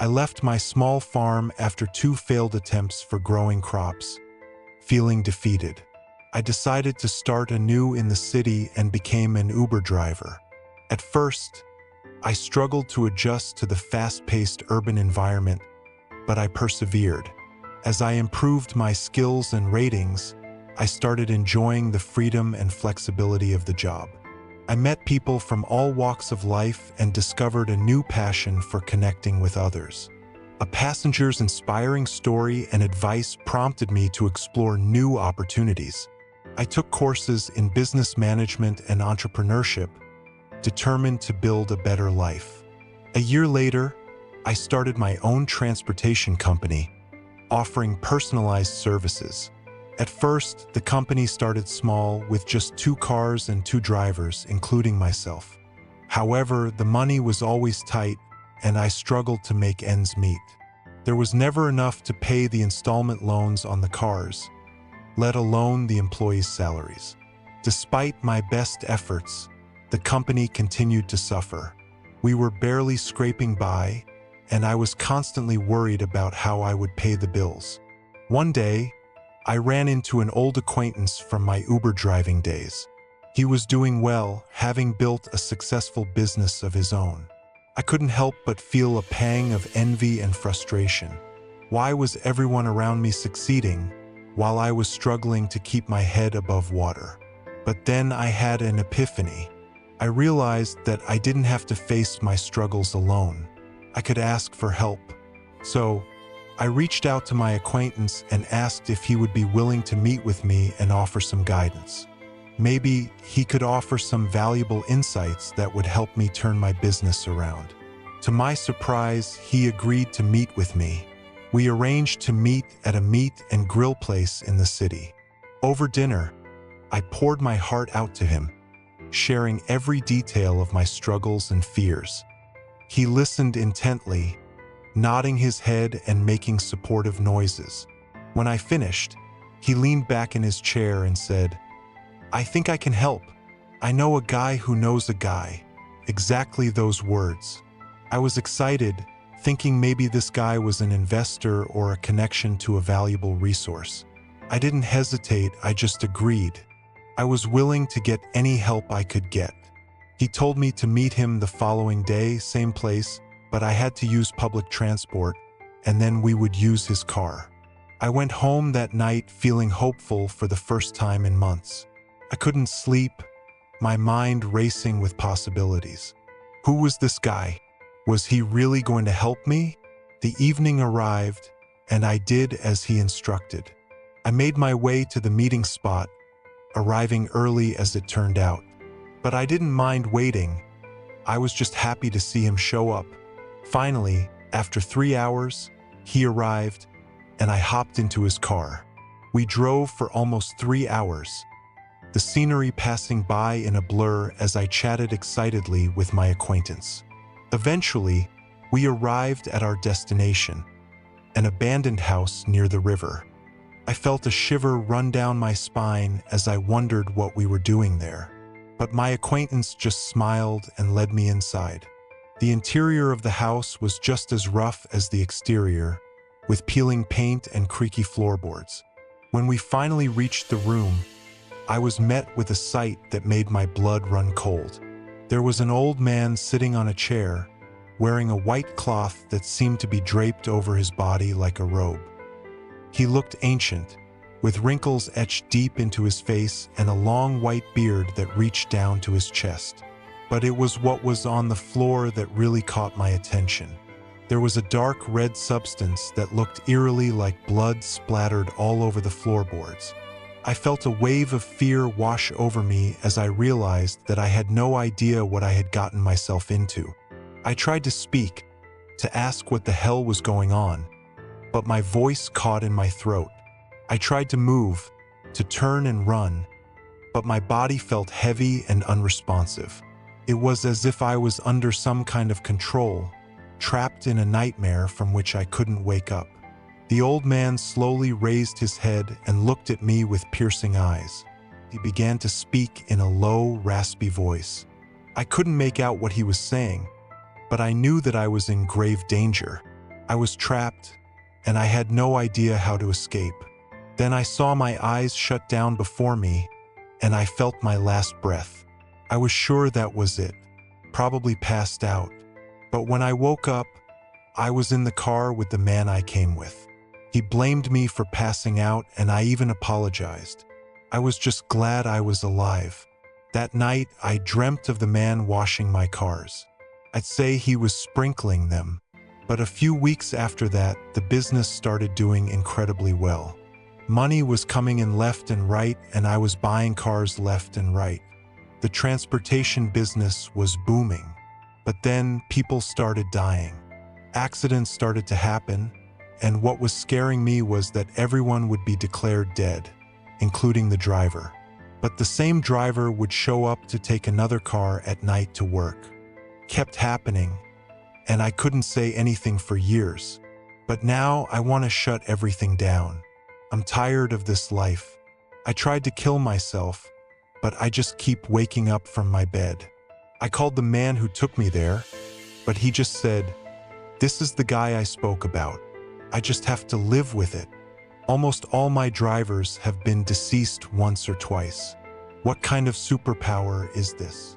I left my small farm after 2 failed attempts for growing crops. Feeling defeated, I decided to start anew in the city and became an Uber driver. At first, I struggled to adjust to the fast-paced urban environment, but I persevered. As I improved my skills and ratings, I started enjoying the freedom and flexibility of the job. I met people from all walks of life and discovered a new passion for connecting with others. A passenger's inspiring story and advice prompted me to explore new opportunities. I took courses in business management and entrepreneurship, determined to build a better life. A year later, I started my own transportation company, offering personalized services. At first, the company started small with just 2 cars and 2 drivers, including myself. However, the money was always tight, and I struggled to make ends meet. There was never enough to pay the installment loans on the cars, let alone the employees' salaries. Despite my best efforts, the company continued to suffer. We were barely scraping by, and I was constantly worried about how I would pay the bills. One day, I ran into an old acquaintance from my Uber driving days. He was doing well, having built a successful business of his own. I couldn't help but feel a pang of envy and frustration. Why was everyone around me succeeding, while I was struggling to keep my head above water? But then I had an epiphany. I realized that I didn't have to face my struggles alone. I could ask for help. So, I reached out to my acquaintance and asked if he would be willing to meet with me and offer some guidance. Maybe he could offer some valuable insights that would help me turn my business around. To my surprise, he agreed to meet with me. We arranged to meet at a meat and grill place in the city. Over dinner, I poured my heart out to him, sharing every detail of my struggles and fears. He listened intently, nodding his head and making supportive noises. When I finished, he leaned back in his chair and said, "I think I can help. I know a guy who knows a guy." Exactly those words. I was excited, thinking maybe this guy was an investor or a connection to a valuable resource. I didn't hesitate, I just agreed. I was willing to get any help I could get. He told me to meet him the following day, same place, but I had to use public transport, and then we would use his car. I went home that night feeling hopeful for the first time in months. I couldn't sleep, my mind racing with possibilities. Who was this guy? Was he really going to help me? The evening arrived, and I did as he instructed. I made my way to the meeting spot, arriving early as it turned out. But I didn't mind waiting. I was just happy to see him show up. Finally, after 3 hours, he arrived, and I hopped into his car. We drove for almost 3 hours, the scenery passing by in a blur as I chatted excitedly with my acquaintance. Eventually, we arrived at our destination, an abandoned house near the river. I felt a shiver run down my spine as I wondered what we were doing there. But my acquaintance just smiled and led me inside. The interior of the house was just as rough as the exterior, with peeling paint and creaky floorboards. When we finally reached the room, I was met with a sight that made my blood run cold. There was an old man sitting on a chair, wearing a white cloth that seemed to be draped over his body like a robe. He looked ancient, with wrinkles etched deep into his face and a long white beard that reached down to his chest. But it was what was on the floor that really caught my attention. There was a dark red substance that looked eerily like blood splattered all over the floorboards. I felt a wave of fear wash over me as I realized that I had no idea what I had gotten myself into. I tried to speak, to ask what the hell was going on, but my voice caught in my throat. I tried to move, to turn and run, but my body felt heavy and unresponsive. It was as if I was under some kind of control, trapped in a nightmare from which I couldn't wake up. The old man slowly raised his head and looked at me with piercing eyes. He began to speak in a low, raspy voice. I couldn't make out what he was saying, but I knew that I was in grave danger. I was trapped, and I had no idea how to escape. Then I saw my eyes shut down before me, and I felt my last breath. I was sure that was it, probably passed out. But when I woke up, I was in the car with the man I came with. He blamed me for passing out, and I even apologized. I was just glad I was alive. That night, I dreamt of the man washing my cars. I'd say he was sprinkling them. But a few weeks after that, the business started doing incredibly well. Money was coming in left and right, and I was buying cars left and right. The transportation business was booming. But then people started dying. Accidents started to happen, and what was scaring me was that everyone would be declared dead, including the driver. But the same driver would show up to take another car at night to work. Kept happening, and I couldn't say anything for years. But now I want to shut everything down. I'm tired of this life. I tried to kill myself, but I just keep waking up from my bed. I called the man who took me there, but he just said, "This is the guy I spoke about. I just have to live with it." Almost all my drivers have been deceased once or twice. What kind of superpower is this?